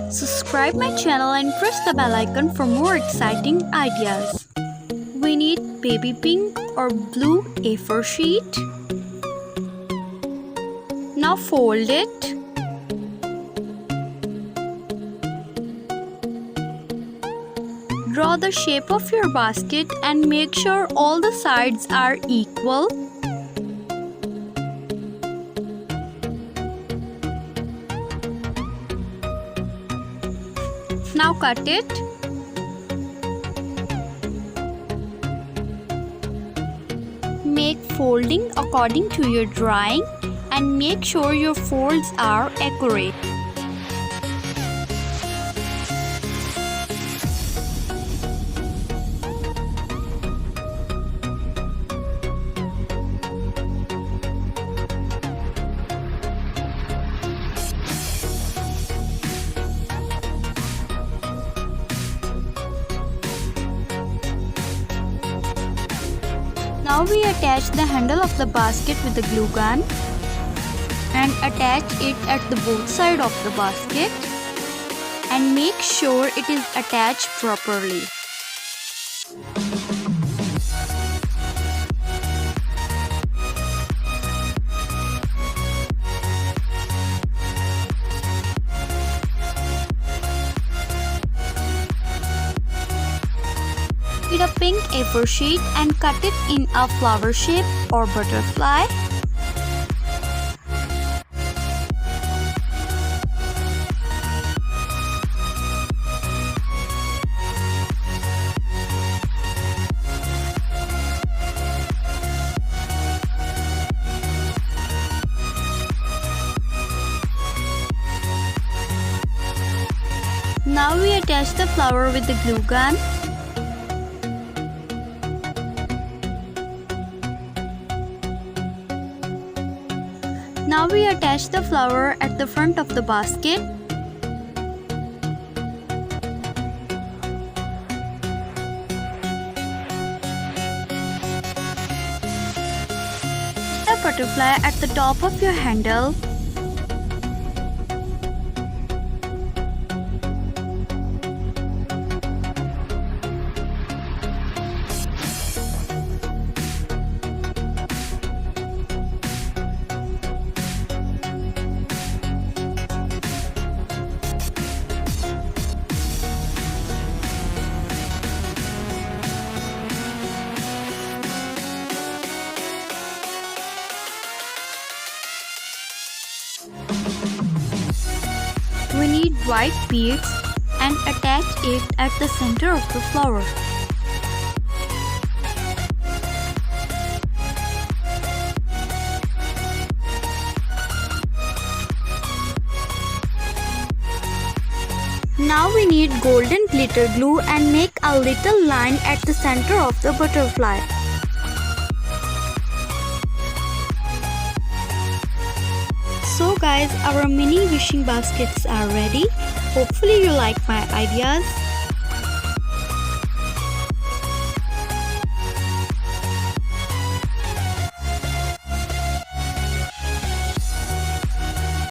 Subscribe my channel and press the bell icon for more exciting ideas. We need baby pink or blue A4 sheet. Now fold it. Draw the shape of your basket and make sure all the sides are equal. Now cut it. Make folding according to your drawing and make sure your folds are accurate. Now we attach the handle of the basket with the glue gun and attach it at the both sides of the basket and make sure it is attached properly. Get a pink A4 sheet and cut it in a flower shape or butterfly. Now we attach the flower with the glue gun. Now we attach the flower at the front of the basket. Put a butterfly at the top of your handle. We need white beads and attach it at the center of the flower. Now we need golden glitter glue and make a little line at the center of the butterfly. So guys, our mini wishing baskets are ready. Hopefully you like my ideas.